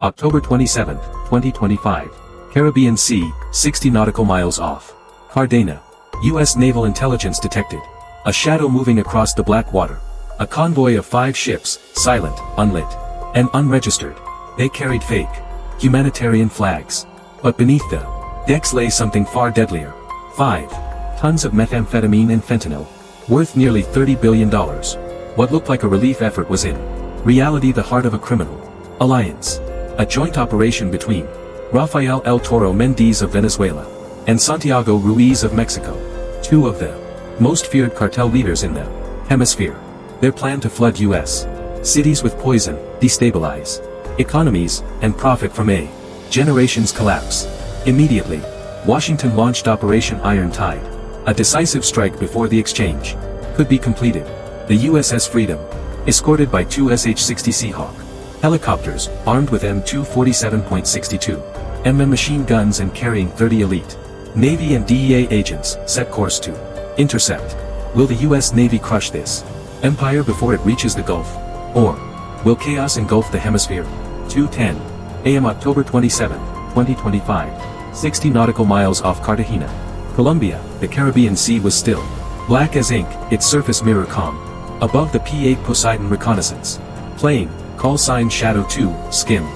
October 27, 2025. Caribbean Sea, 60 nautical miles off. Cartagena. U.S. Naval Intelligence detected a shadow moving across the black water. A convoy of 5 ships, silent, unlit, and unregistered. They carried fake humanitarian flags. But beneath the decks lay something far deadlier. 5 tons of methamphetamine and fentanyl, worth nearly $30 billion. What looked like a relief effort was in reality the heart of a criminal alliance. A joint operation between Rafael El Toro Mendez of Venezuela and Santiago Ruiz of Mexico, 2 of the most feared cartel leaders in the hemisphere. Their plan to flood U.S. cities with poison, destabilize economies, and profit from a generation's collapse. Immediately, Washington launched Operation Iron Tide, a decisive strike before the exchange could be completed. The USS Freedom, escorted by 2 SH-60 Seahawk helicopters, armed with M247.62 mm machine guns and carrying 30 elite Navy and DEA agents, set course to intercept. Will the U.S. Navy crush this empire before it reaches the Gulf? Or will chaos engulf the hemisphere? 2:10 a.m. October 27, 2025, 60 nautical miles off Cartagena, Colombia. The Caribbean Sea was still black as ink, its surface mirror calm. Above the P-8 Poseidon reconnaissance plane, call sign Shadow 2, skimmed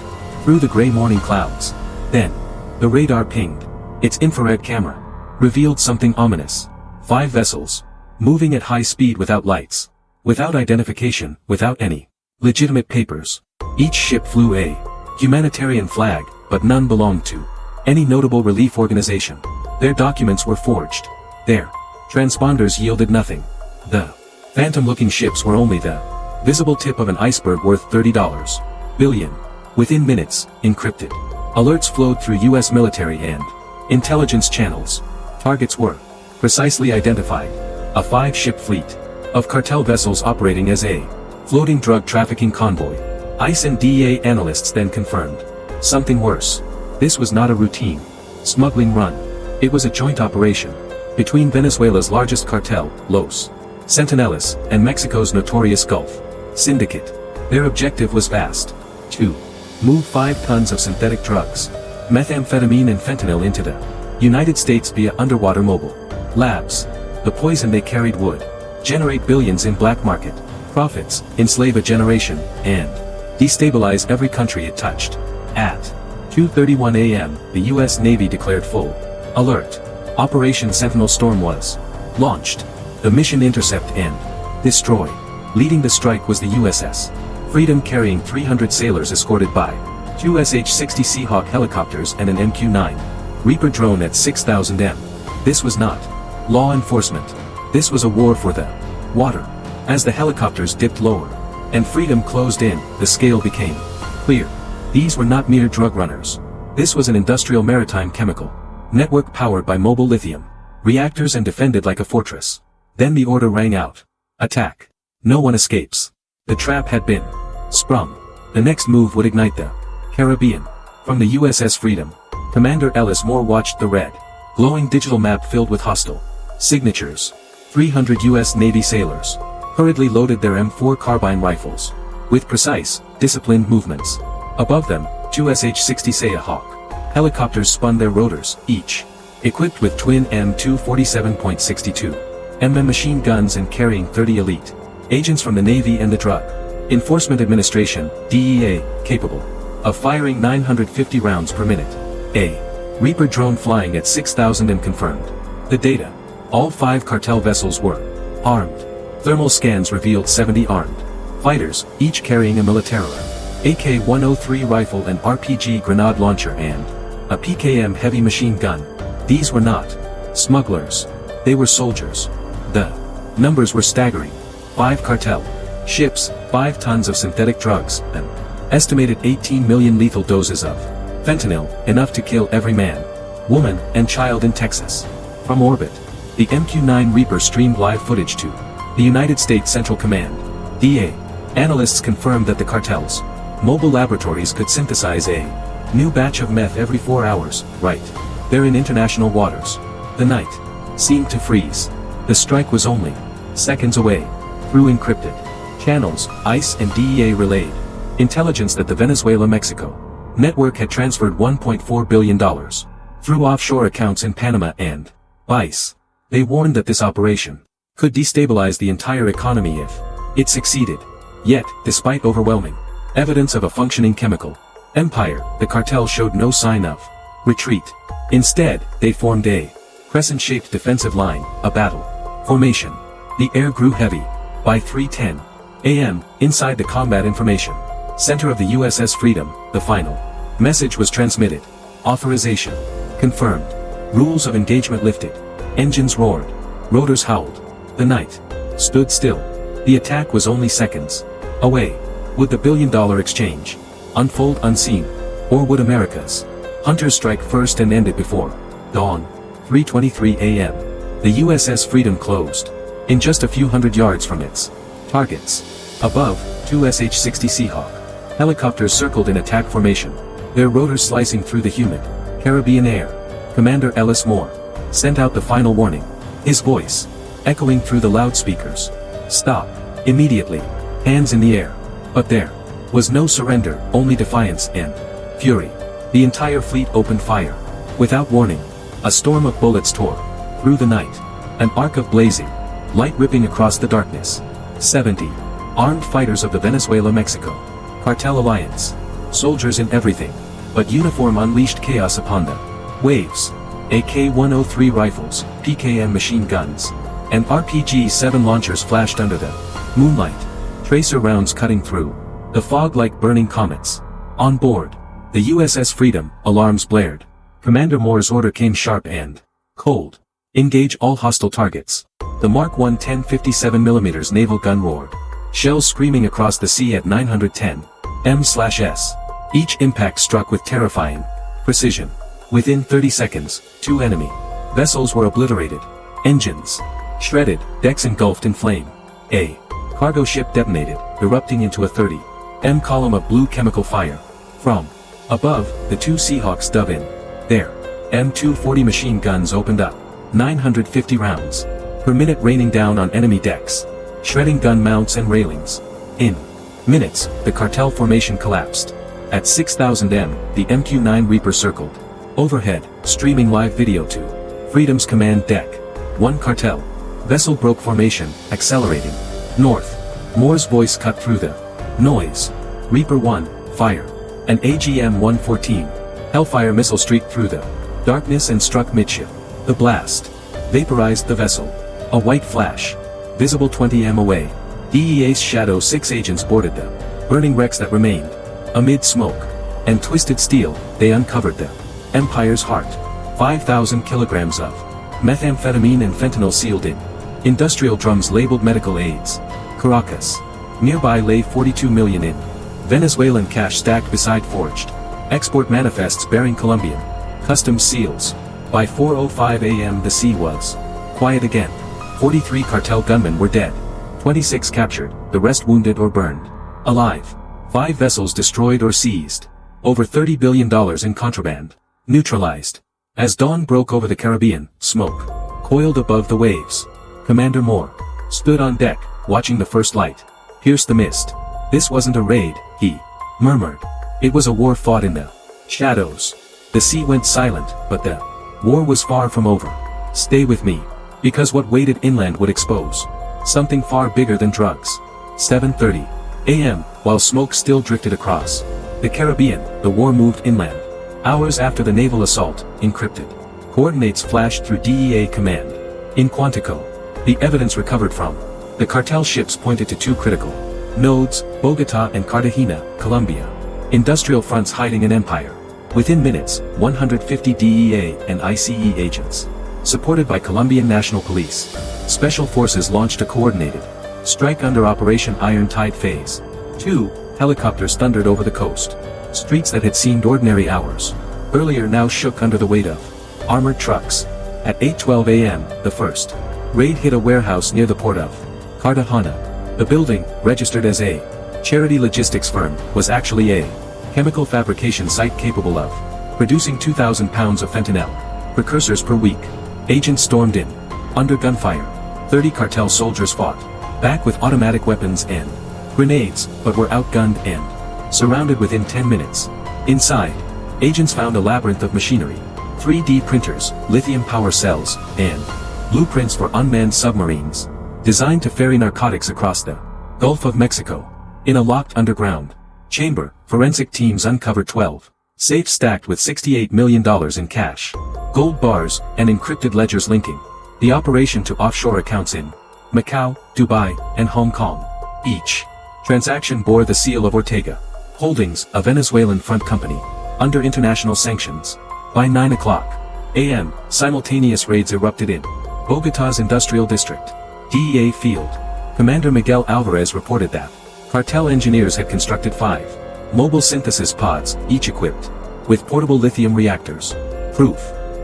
through the gray morning clouds. Then, the radar pinged. Its infrared camera revealed something ominous. 5 vessels, moving at high speed without lights, without identification, without any legitimate papers. Each ship flew a humanitarian flag, but none belonged to any notable relief organization. Their documents were forged. Their transponders yielded nothing. The phantom-looking ships were only the visible tip of an iceberg worth $30 billion. Within minutes, encrypted alerts flowed through U.S. military and intelligence channels. Targets were precisely identified. A 5-ship fleet of cartel vessels operating as a floating drug trafficking convoy. ICE and DEA analysts then confirmed something worse. This was not a routine smuggling run. It was a joint operation between Venezuela's largest cartel, Los Sentinelas, and Mexico's notorious Gulf Syndicate. Their objective was vast: to move 5 tons of synthetic drugs, methamphetamine and fentanyl into the United States via underwater mobile labs. The poison they carried would generate billions in black market profits, enslave a generation, and destabilize every country it touched. At 2:31 a.m., the U.S. Navy declared full alert. Operation Sentinel Storm was launched. The mission intercept and destroy. Leading the strike was the USS Freedom, carrying 300 sailors escorted by 2 SH-60 Seahawk helicopters and an MQ-9 Reaper drone at 6,000 m. This was not law enforcement. This was a war for the water. As the helicopters dipped lower and Freedom closed in, the scale became clear. These were not mere drug runners. This was an industrial maritime chemical network powered by mobile lithium reactors and defended like a fortress. Then the order rang out. Attack. No one escapes. The trap had been sprung. The next move would ignite the Caribbean. From the USS Freedom, Commander Ellis Moore watched the red, glowing digital map filled with hostile signatures. 300 U.S. Navy sailors hurriedly loaded their M4 carbine rifles with precise, disciplined movements. Above them, 2 SH-60 Seahawk helicopters spun their rotors, each equipped with twin M247.62 mm machine guns and carrying 30 elite agents from the Navy and the Drug Enforcement Administration, DEA, capable of firing 950 rounds per minute. A Reaper drone flying at 6,000 m confirmed the data. All 5 cartel vessels were armed. Thermal scans revealed 70 armed fighters, each carrying a Militaro AK-103 rifle, an RPG grenade launcher and a PKM heavy machine gun. These were not smugglers. They were soldiers. The numbers were staggering. 5 cartel ships, 5 tons of synthetic drugs, an estimated 18 million lethal doses of fentanyl, enough to kill every man, woman, and child in Texas. From orbit, the MQ-9 Reaper streamed live footage to the United States Central Command. DA analysts confirmed that the cartel's mobile laboratories could synthesize a new batch of meth every 4 hours, right there in international waters. The night seemed to freeze. The strike was only seconds away. Through encrypted channels, ICE and DEA relayed intelligence that the Venezuela-Mexico Network had transferred $1.4 billion through offshore accounts in Panama and Vice. They warned that this operation could destabilize the entire economy if it succeeded. Yet, despite overwhelming evidence of a functioning chemical empire, the cartel showed no sign of retreat. Instead, they formed a crescent-shaped defensive line, a battle formation. The air grew heavy. By 3:10 a.m., inside the combat information center of the USS Freedom, the final message was transmitted. Authorization confirmed. Rules of engagement lifted. Engines roared. Rotors howled. The night stood still. The attack was only seconds away. Would the billion-dollar exchange unfold unseen? Or would America's hunters strike first and end it before dawn? 3:23 a.m. The USS Freedom closed in just a few hundred yards from its targets. Above, two SH-60 Seahawk helicopters circled in attack formation, their rotors slicing through the humid Caribbean air. Commander Ellis Moore sent out the final warning, his voice echoing through the loudspeakers. Stop. Immediately. Hands in the air. But there was no surrender, only defiance and fury. The entire fleet opened fire. Without warning, a storm of bullets tore through the night. An arc of blazing light ripping across the darkness. 70 armed fighters of the Venezuela-Mexico cartel alliance. Soldiers in everything but uniform unleashed chaos upon them. Waves. AK-103 rifles, PKM machine guns, and RPG-7 launchers flashed under the moonlight. Tracer rounds cutting through the fog like burning comets. On board the USS Freedom, alarms blared. Commander Moore's order came sharp and cold. Engage all hostile targets. The Mark 1 10-57mm naval gun roared. Shells screaming across the sea at 910 m/s. Each impact struck with terrifying precision. Within 30 seconds, 2 enemy vessels were obliterated. Engines shredded, decks engulfed in flame. A cargo ship detonated, erupting into a 30 column of blue chemical fire. From above, the 2 Seahawks dove in. Their M240 machine guns opened up 950 rounds per minute raining down on enemy decks, shredding gun mounts and railings. In minutes, the cartel formation collapsed. At 6,000 m, the MQ-9 Reaper circled overhead, streaming live video to Freedom's command deck. One cartel vessel broke formation, accelerating north. Moore's voice cut through the noise. Reaper 1, fire. An AGM-114 Hellfire missile streaked through the darkness and struck midship. The blast vaporized the vessel. A white flash, visible 20 m away. DEA's Shadow 6 agents boarded the burning wrecks that remained. Amid smoke and twisted steel, they uncovered the Empire's heart. 5,000 kilograms of methamphetamine and fentanyl sealed in industrial drums labeled medical aids. Caracas. Nearby lay 42 million in Venezuelan cash stacked beside forged export manifests bearing Colombian customs seals. By 4:05 a.m. the sea was quiet again. 43 cartel gunmen were dead. 26 captured, the rest wounded or burned alive. 5 vessels destroyed or seized. Over $30 billion in contraband neutralized. As dawn broke over the Caribbean, smoke coiled above the waves. Commander Moore stood on deck, watching the first light pierce the mist. This wasn't a raid, he murmured. It was a war fought in the shadows. The sea went silent, but the war was far from over. Stay with me, because what waited inland would expose something far bigger than drugs. 7:30 a.m., while smoke still drifted across the Caribbean, the war moved inland. Hours after the naval assault, encrypted coordinates flashed through DEA command. In Quantico, the evidence recovered from the cartel ships pointed to 2 critical nodes, Bogota and Cartagena, Colombia. Industrial fronts hiding an empire. Within minutes, 150 DEA and ICE agents, supported by Colombian National Police, special forces launched a coordinated strike under Operation Iron Tide Phase 2. Helicopters thundered over the coast. Streets that had seemed ordinary hours earlier now shook under the weight of armored trucks. At 8:12 a.m., the first raid hit a warehouse near the port of Cartagena. The building, registered as a charity logistics firm, was actually a chemical fabrication site capable of producing 2,000 pounds of fentanyl precursors per week. Agents stormed in. Under gunfire, 30 cartel soldiers fought back with automatic weapons and grenades, but were outgunned and surrounded within 10 minutes. Inside, agents found a labyrinth of machinery, 3D printers, lithium power cells, and blueprints for unmanned submarines, designed to ferry narcotics across the Gulf of Mexico. In a locked underground chamber, forensic teams uncovered 12 safes stacked with $68 million in cash, gold bars, and encrypted ledgers linking the operation to offshore accounts in Macau, Dubai, and Hong Kong. Each transaction bore the seal of Ortega Holdings, a Venezuelan front company, under international sanctions. By 9 a.m., simultaneous raids erupted in Bogotá's industrial district. DEA field commander Miguel Alvarez reported that cartel engineers had constructed 5 mobile synthesis pods, each equipped with portable lithium reactors. Proof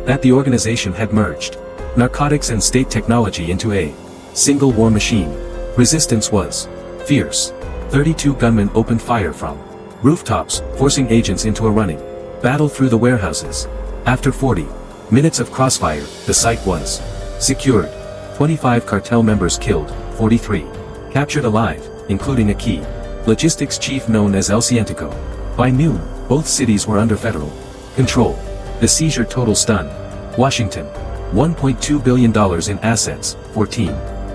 that the organization had merged narcotics and state technology into a single war machine. Resistance was fierce. 32 gunmen opened fire from rooftops, forcing agents into a running battle through the warehouses. After 40 minutes of crossfire, the site was secured. 25 cartel members killed, 43 captured alive, including a key logistics chief known as El Cientico. By noon, both cities were under federal control. The seizure total stunned Washington. $1.2 billion in assets, 14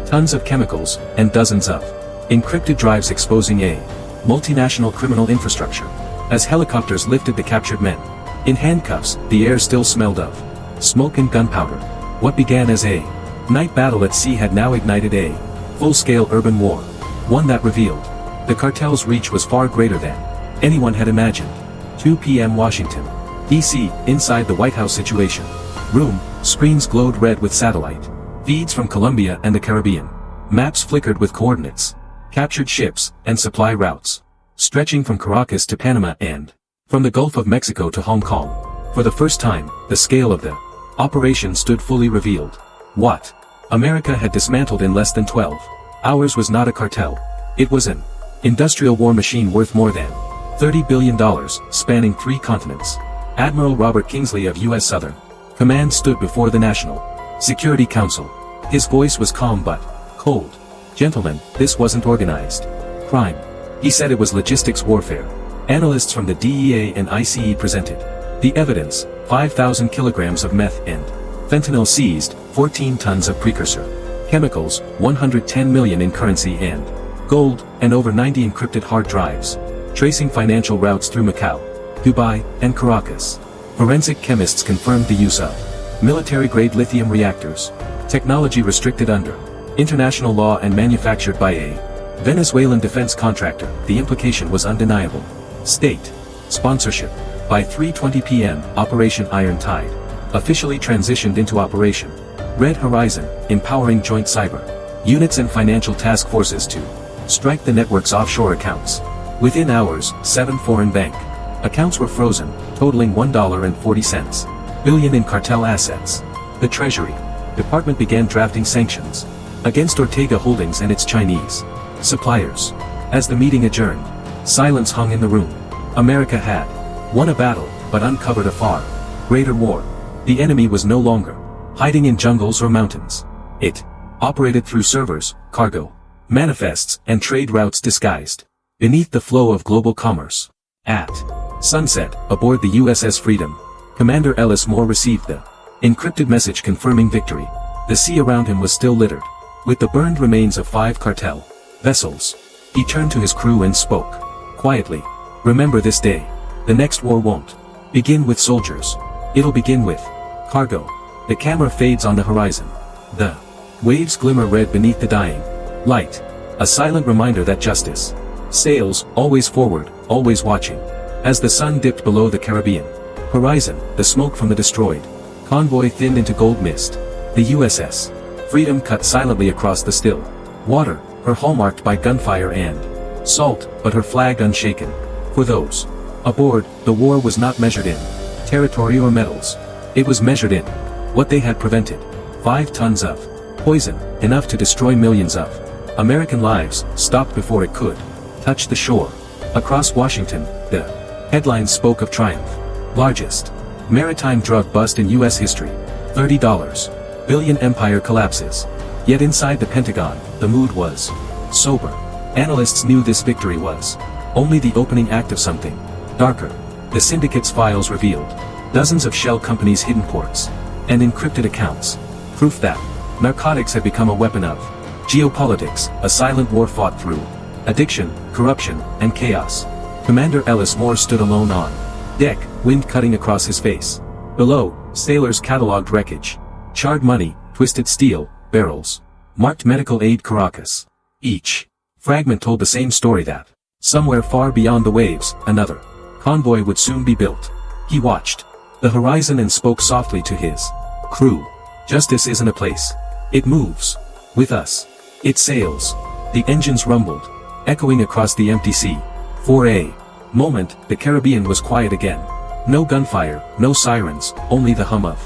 tons of chemicals, and dozens of encrypted drives exposing a multinational criminal infrastructure. As helicopters lifted the captured men in handcuffs, the air still smelled of smoke and gunpowder. What began as a night battle at sea had now ignited a full-scale urban war, one that revealed the cartel's reach was far greater than anyone had imagined. 2 p.m. Washington, D.C., inside the White House Situation Room, screens glowed red with satellite feeds from Colombia and the Caribbean. Maps flickered with coordinates, captured ships, and supply routes, stretching from Caracas to Panama and from the Gulf of Mexico to Hong Kong. For the first time, the scale of the operation stood fully revealed. What America had dismantled in less than 12 hours was not a cartel. It was an industrial war machine worth more than $30 billion, spanning 3 continents. Admiral Robert Kingsley of U.S. Southern Command stood before the National Security Council. His voice was calm but cold. "Gentlemen, this wasn't organized crime," he said. "It was logistics warfare." Analysts from the DEA and ICE presented the evidence: 5,000 kilograms of meth and fentanyl seized, 14 tons of precursor chemicals, 110 million in currency and gold, and over 90 encrypted hard drives, tracing financial routes through Macau, Dubai, and Caracas. Forensic chemists confirmed the use of military-grade lithium reactors, technology restricted under international law and manufactured by a Venezuelan defense contractor. The implication was undeniable. State sponsorship. By 3:20 p.m., Operation Iron Tide officially transitioned into Operation Red Horizon, empowering joint cyber units and financial task forces to strike the network's offshore accounts. Within hours, 7 foreign bank accounts were frozen, totaling $1.40 billion in cartel assets. The Treasury Department began drafting sanctions against Ortega Holdings and its Chinese suppliers. As the meeting adjourned, silence hung in the room. America had won a battle, but uncovered a far greater war. The enemy was no longer hiding in jungles or mountains. It operated through servers, cargo, manifests, and trade routes disguised beneath the flow of global commerce. At sunset, aboard the USS Freedom, Commander Ellis Moore received the encrypted message confirming victory. The sea around him was still littered with the burned remains of 5 cartel vessels. He turned to his crew and spoke quietly. "Remember this day. The next war won't begin with soldiers. It'll begin with cargo." The camera fades on the horizon. The waves glimmer red beneath the dying light. A silent reminder that justice sails, always forward, always watching. As the sun dipped below the Caribbean horizon, the smoke from the destroyed convoy thinned into gold mist. The USS Freedom cut silently across the still water, her hull marked by gunfire and salt, but her flag unshaken. For those aboard, the war was not measured in territory or medals. It was measured in what they had prevented. 5 tons of poison, enough to destroy millions of American lives, stopped before it could touch the shore. Across Washington, the headlines spoke of triumph. Largest maritime drug bust in U.S. history. $30 billion empire collapses. Yet inside the Pentagon, the mood was sober. Analysts knew this victory was only the opening act of something darker. The syndicate's files revealed dozens of shell companies' hidden ports and encrypted accounts. Proof that narcotics had become a weapon of geopolitics, a silent war fought through addiction, corruption, and chaos. Commander Ellis Moore stood alone on deck, wind cutting across his face. Below, sailors catalogued wreckage. Charred money, twisted steel, barrels. Marked medical aid Caracas. Each fragment told the same story that somewhere far beyond the waves, another convoy would soon be built. He watched the horizon and spoke softly to his crew. Justice isn't a place. It moves. With us. It sails. The engines rumbled, echoing across the empty sea. For a moment, the Caribbean was quiet again. No gunfire, no sirens, only the hum of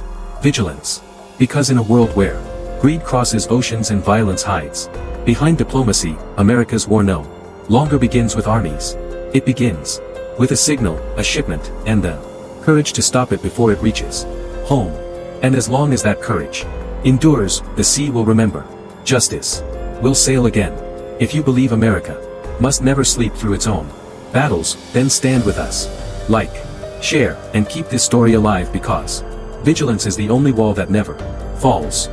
vigilance. Because in a world where greed crosses oceans and violence hides behind diplomacy, America's war no longer begins with armies. It begins with a signal, a shipment, and the courage to stop it before it reaches home. And as long as that courage endures, the sea will remember. Justice will sail again. If you believe America must never sleep through its own battles, then stand with us. Like, share, and keep this story alive because vigilance is the only wall that never falls.